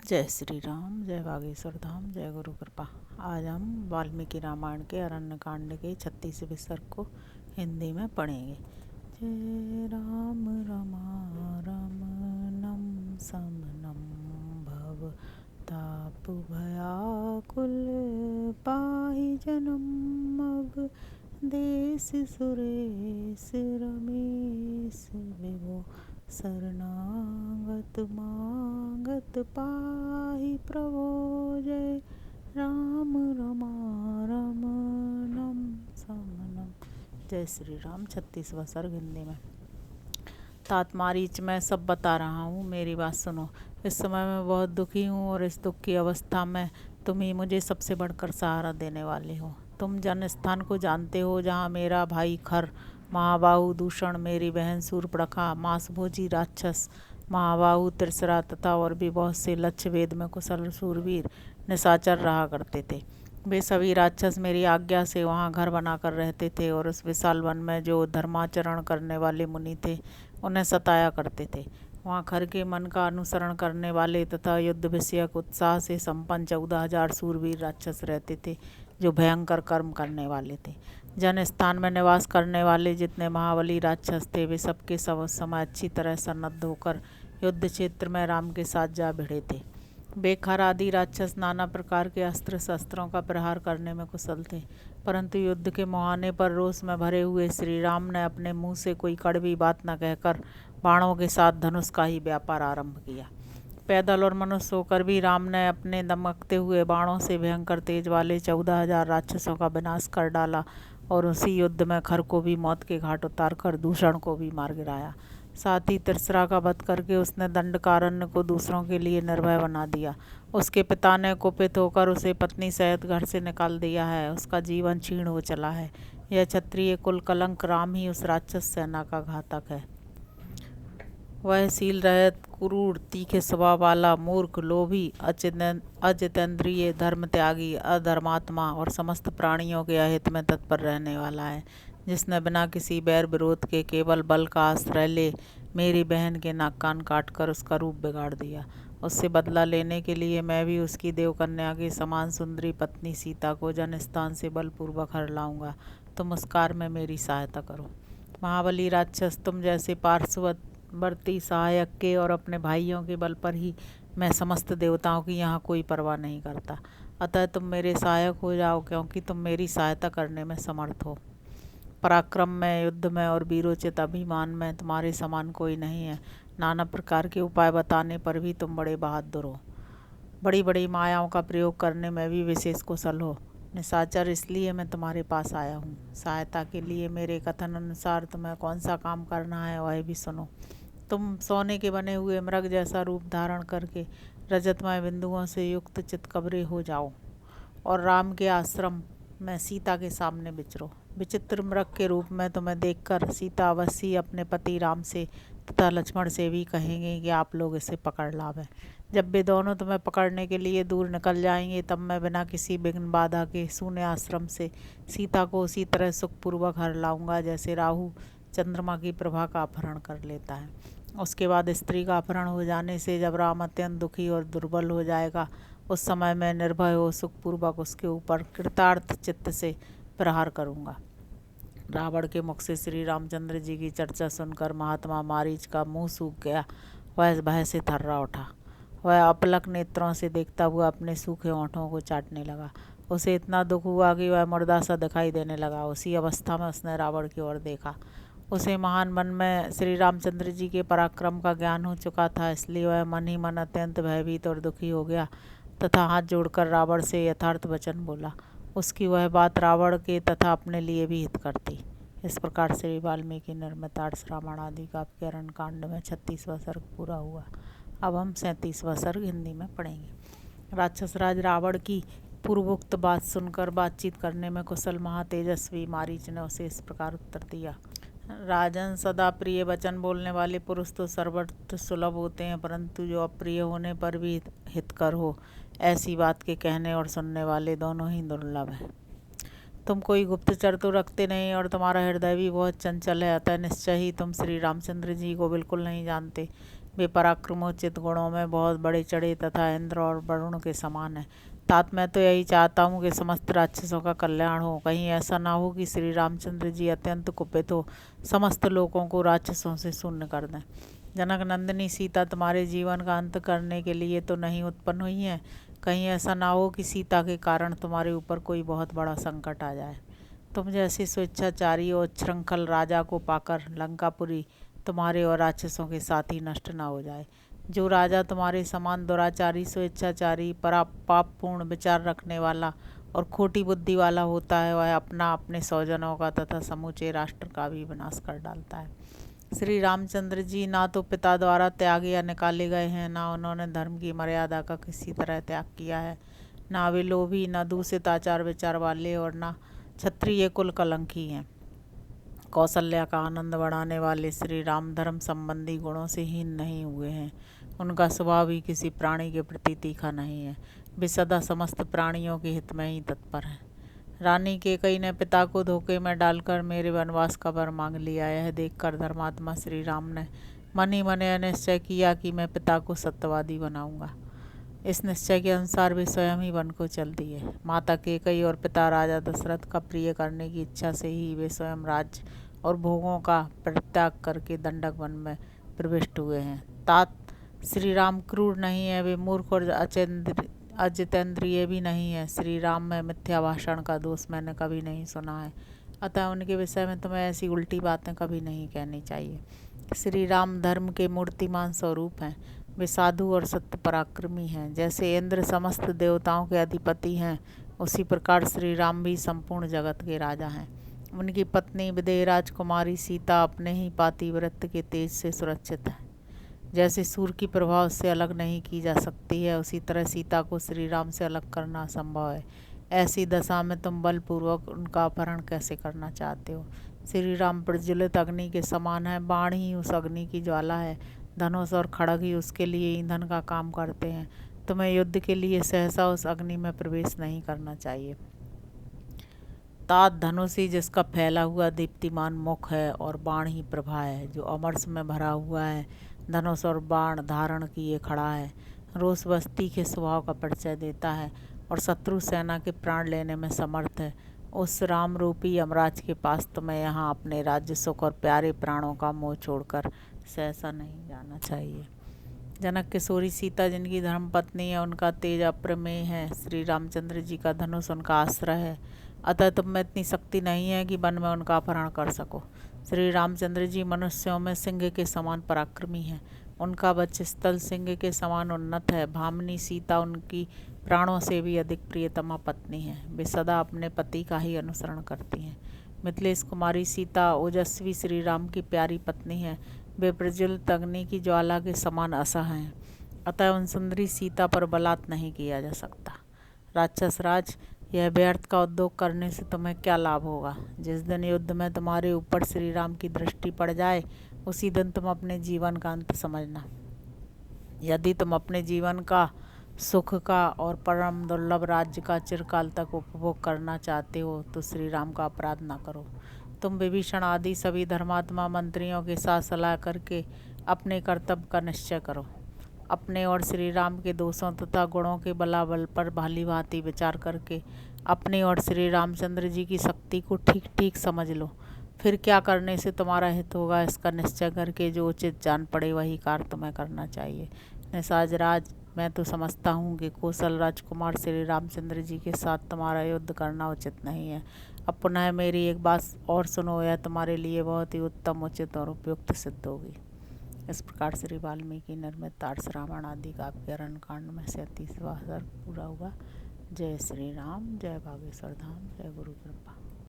जय श्री राम, जय बागेश्वर धाम, जय गुरु कृपा। आज हम वाल्मीकि रामायण के अरण्य कांड के 36वें सर्ग को हिंदी में पढ़ेंगे। जय राम रमारमणं समनं भव ताप भयाकुल पाहि जनम अब देश सुरेश रमेश विभो शरणागत मागत पाहि प्रभो। जय राम रमारमणं समनं। जय श्री राम। 36वां सर्ग हिंदी में। तात मारीच, मैं सब बता रहा हूँ, मेरी बात सुनो। इस समय मैं बहुत दुखी हूँ और इस दुख की अवस्था में तुम ही मुझे सबसे बढ़कर सहारा देने वाले हो। तुम जन स्थान को जानते हो जहाँ मेरा भाई खर, महाबाहु दूषण, मेरी बहन शूर्पणखा, मांसभोजी राक्षस महाबाहु त्रिसरा तथा और भी बहुत से लक्ष्य वेद में कुशल शूरवीर निशाचर रहा करते थे। वे सभी राक्षस मेरी आज्ञा से वहाँ घर बनाकर रहते थे और उस विशाल वन में जो धर्माचरण करने वाले मुनि थे उन्हें सताया करते थे। वहाँ खर के मन का अनुसरण करने वाले तथा युद्ध विषयक उत्साह से संपन्न 14,000 शूरवीर राक्षस रहते थे जो भयंकर कर्म करने वाले थे। जन स्थान में निवास करने वाले जितने महाबली राक्षस थे वे सबके सब उस समय अच्छी तरह सन्नद्ध होकर युद्ध क्षेत्र में राम के साथ जा भिड़े थे। वे खर आदि राक्षस नाना प्रकार के अस्त्र शस्त्रों का प्रहार करने में कुशल थे, परंतु युद्ध के मुहाने पर रोष में भरे हुए श्री राम ने अपने मुंह से कोई कड़वी बात न कहकर बाणों के साथ धनुष का ही व्यापार आरंभ किया। पैदल और मनुष्य होकर भी राम ने अपने दमकते हुए बाणों से भयंकर तेज वाले 14,000 राक्षसों का विनाश कर डाला और उसी युद्ध में खर को भी मौत के घाट उतारकर दूषण को भी मार गिराया। साथ ही त्रिसरा का वध करके उसने दंडकारण्य को दूसरों के लिए निर्भय बना दिया। उसके पिता ने कुपित होकर उसे पत्नी सहित घर से निकाल दिया है। उसका जीवन क्षीण हो चला है। यह क्षत्रिय कुल कलंक राम ही उस राक्षस सेना का घातक है। वह शील रहित, क्रूर, तीखे स्वभाव वाला, मूर्ख, लोभी, अजितेंद्रिय, धर्म त्यागी, अधर्मात्मा और समस्त प्राणियों के अहित में तत्पर रहने वाला है, जिसने बिना किसी बैर विरोध के केवल बल का आश्रय ले मेरी बहन के नाक कान काट कर उसका रूप बिगाड़ दिया। उससे बदला लेने के लिए मैं भी उसकी देवकन्या के समान सुंदरी पत्नी सीता को जन स्थान से बलपूर्वक हर लाऊंगा। तुम उस कार्य में मेरी सहायता करो। महाबली राक्षस, तुम जैसे पार्श्ववर्ती सहायक के और अपने भाइयों के बल पर ही मैं समस्त देवताओं की यहाँ कोई परवाह नहीं करता। अतः तुम मेरे सहायक हो जाओ, क्योंकि तुम मेरी सहायता करने में समर्थ हो। पराक्रम में, युद्ध में और वीरोचित अभिमान में तुम्हारे समान कोई नहीं है। नाना प्रकार के उपाय बताने पर भी तुम बड़े बहादुर हो। बड़ी बड़ी मायाओं का प्रयोग करने में भी विशेष कुशल हो। निशाचर, इसलिए मैं तुम्हारे पास आया हूँ। सहायता के लिए मेरे कथन अनुसार तुम्हें कौन सा काम करना है वह भी सुनो। तुम सोने के बने हुए मृग जैसा रूप धारण करके रजतमय बिंदुओं से युक्त चितकबरे हो जाओ और राम के आश्रम में सीता के सामने विचरो। विचित्र मृग के रूप में तुम्हें देखकर सीता अवश्य अपने पति राम से तथा लक्ष्मण से भी कहेंगे कि आप लोग इसे पकड़ लावें। जब वे दोनों तुम्हें पकड़ने के लिए दूर निकल जाएंगे, तब मैं बिना किसी विघ्न बाधा के शून्य आश्रम से सीता को उसी तरह सुखपूर्वक हर लाऊंगा जैसे राहु चंद्रमा की प्रभा का अपहरण कर लेता है। उसके बाद स्त्री का अपहरण हो जाने से जब राम अत्यंत दुखी और दुर्बल हो जाएगा, उस समय मैं निर्भय हो सुखपूर्वक उसके ऊपर कृतार्थ चित्त से प्रहार करूंगा। रावण के मुख से श्री रामचंद्र जी की चर्चा सुनकर महात्मा मारीच का मुंह सूख गया। वह भय से थर्रा उठा। वह अपलक नेत्रों से देखता हुआ अपने सूखे होंठों को चाटने लगा। उसे इतना दुख हुआ कि वह मुर्दा सा दिखाई देने लगा। उसी अवस्था में उसने रावण की ओर देखा। उसे महान मन में श्री रामचंद्र जी के पराक्रम का ज्ञान हो चुका था, इसलिए वह मन ही मन अत्यंत भयभीत और दुखी हो गया तथा हाथ जोड़कर रावण से यथार्थ वचन बोला। उसकी वह बात रावण के तथा अपने लिए भी हितकर थी। इस प्रकार श्री वाल्मीकि निर्मित रामायण आदि काव्य के अरण्य कांड में 36वां सर्ग पूरा हुआ। अब हम 37वां सर्ग हिंदी में पढ़ेंगे। राक्षस राज रावण की पूर्वोक्त बात सुनकर बातचीत करने में कुशल महातेजस्वी मारीच ने उसे इस प्रकार उत्तर दिया। राजन, सदा प्रिय वचन बोलने वाले पुरुष तो सर्वत्र सुलभ होते हैं, परंतु जो अप्रिय होने पर भी हितकर हो, ऐसी बात के कहने और सुनने वाले दोनों ही दुर्लभ हैं। तुम कोई गुप्तचर तो रखते नहीं और तुम्हारा हृदय भी बहुत चंचल है, अतः निश्चय ही तुम श्री रामचंद्र जी को बिल्कुल नहीं जानते। वे पराक्रमोचित गुणों में बहुत बड़े चढ़े तथा इंद्र और वरुण के समान हैं। तात मैं तो यही चाहता हूँ कि समस्त राक्षसों का कल्याण हो। कहीं ऐसा ना हो कि श्री रामचंद्र जी अत्यंत कुपित हो समस्त लोगों को राक्षसों से शून्य कर दें। जनक नंदिनी सीता तुम्हारे जीवन का अंत करने के लिए तो नहीं उत्पन्न हुई हैं। कहीं ऐसा ना हो कि सीता के कारण तुम्हारे ऊपर कोई बहुत बड़ा संकट आ जाए। तुम जैसे स्वेच्छाचारी और श्रृंखल राजा को पाकर लंकापुरी तुम्हारे और राक्षसों के साथ ही नष्ट न हो जाए। जो राजा तुम्हारे समान दुराचारी, स्वेच्छाचारी, पापपूर्ण विचार रखने वाला और खोटी बुद्धि वाला होता है, वह अपना, अपने स्वजनों का तथा समूचे राष्ट्र का भी विनाश कर डालता है। श्री रामचंद्र जी ना तो पिता द्वारा त्याग या निकाले गए हैं, ना उन्होंने धर्म की मर्यादा का किसी तरह त्याग किया है। ना वे लोभी, ना दूषित आचार विचार वाले और ना क्षत्रिय कुल कलंकी हैं। कौशल्या का आनंद बढ़ाने वाले श्री राम धर्म संबंधी गुणों से हीन नहीं हुए हैं। उनका स्वभाव ही किसी प्राणी के प्रति तीखा नहीं है। वे सदा समस्त प्राणियों के हित में ही तत्पर हैं। रानी कैकेयी ने पिता को धोखे में डालकर मेरे वनवास का वर मांग लिया। यह देखकर धर्मात्मा श्री राम ने मन ही मन यह निश्चय किया कि मैं पिता को सत्यवादी बनाऊंगा। इस निश्चय के अनुसार वे स्वयं ही वन को चल दिए। माता कैकेयी और पिता राजा दशरथ का प्रिय करने की इच्छा से ही वे स्वयं राज्य और भोगों का परित्याग करके दंडक वन में प्रविष्ट हुए हैं। तात श्री राम क्रूर नहीं है, वे मूर्ख और अजितेंद्रिय भी नहीं है। श्री राम में मिथ्या भाषण का दोष मैंने कभी नहीं सुना है, अतः उनके विषय में तुम्हें ऐसी उल्टी बातें कभी नहीं कहनी चाहिए। श्री राम धर्म के मूर्तिमान स्वरूप हैं। वे साधु और सत्य पराक्रमी हैं। जैसे इंद्र समस्त देवताओं के अधिपति हैं, उसी प्रकार श्री राम भी संपूर्ण जगत के राजा हैं। उनकी पत्नी विदेह राजकुमारी सीता अपने ही पातिव्रत्य के तेज से सुरक्षित है। जैसे सूर्य की प्रभाव से अलग नहीं की जा सकती है, उसी तरह सीता को श्री राम से अलग करना असंभव है। ऐसी दशा में तुम बलपूर्वक उनका अपहरण कैसे करना चाहते हो? श्री राम प्रज्वलित अग्नि के समान है। बाण ही उस अग्नि की ज्वाला है, धनुष और खड़ग ही उसके लिए ईंधन का काम करते हैं। तुम्हें युद्ध के लिए सहसा उस अग्नि में प्रवेश नहीं करना चाहिए। तात धनुष ही जिसका फैला हुआ दीप्तिमान मुख है और बाण ही प्रभा है, जो अमरस में भरा हुआ है, धनुष और बाण धारण किए खड़ा है, रोष बस्ती के स्वभाव का परिचय देता है और शत्रु सेना के प्राण लेने में समर्थ है। उस राम रूपी यमराज के पास तुम्हें यहाँ अपने राज्य सुख और प्यारे प्राणों का मोह छोड़कर सहसा नहीं जाना चाहिए। जनक किशोरी सीता जिनकी धर्म पत्नी है, उनका तेज अप्रमेय है। श्री रामचंद्र जी का धनुष उनका आश्रय है, अतः तुम में इतनी शक्ति नहीं है कि वन में उनका अपहरण कर सको। श्री रामचंद्र जी मनुष्यों में सिंह के समान पराक्रमी हैं। उनका वक्षस्थल सिंह के समान उन्नत है। भामिनी सीता उनकी प्राणों से भी अधिक प्रियतमा पत्नी है। वे सदा अपने पति का ही अनुसरण करती हैं। मिथिलेश कुमारी सीता ओजस्वी श्री राम की प्यारी पत्नी है। वे प्रज्वलित अग्नि की ज्वाला के समान असह हैं, अतः उन सुंदरी सीता पर बलात् नहीं किया जा सकता। राक्षस राज, यह व्यर्थ का उद्योग करने से तुम्हें क्या लाभ होगा? जिस दिन युद्ध में तुम्हारे ऊपर श्री राम की दृष्टि पड़ जाए, उसी दिन तुम अपने जीवन का अंत समझना। यदि तुम अपने जीवन का सुख का और परम दुर्लभ राज्य का चिरकाल तक उपभोग करना चाहते हो, तो श्री राम का अपराध ना करो। तुम विभीषण आदि सभी धर्मात्मा मंत्रियों के साथ सलाह करके अपने कर्तव्य का निश्चय करो। अपने और श्री राम के दोषों तथा गुणों के बलाबल पर भाली भांति विचार करके अपने और श्री रामचंद्र जी की शक्ति को ठीक ठीक समझ लो। फिर क्या करने से तुम्हारा हित होगा, इसका निश्चय करके जो उचित जान पड़े वही कार्य तुम्हें करना चाहिए। निशाज राज, मैं तो समझता हूँ कि कौशल राजकुमार श्री रामचंद्र जी के साथ तुम्हारा युद्ध करना उचित नहीं है। अब पुनः मेरी एक बात और सुनो, यह तुम्हारे लिए बहुत ही उत्तम, उचित और उपयुक्त सिद्ध होगी। इस प्रकार श्री वाल्मीकि निर्मित आर्ष रामायण आदि काव्य अरण्यकांड में 37वां सर्ग पूरा हुआ। जय श्री राम, जय बागेश्वर धाम, जय गुरु कृपा।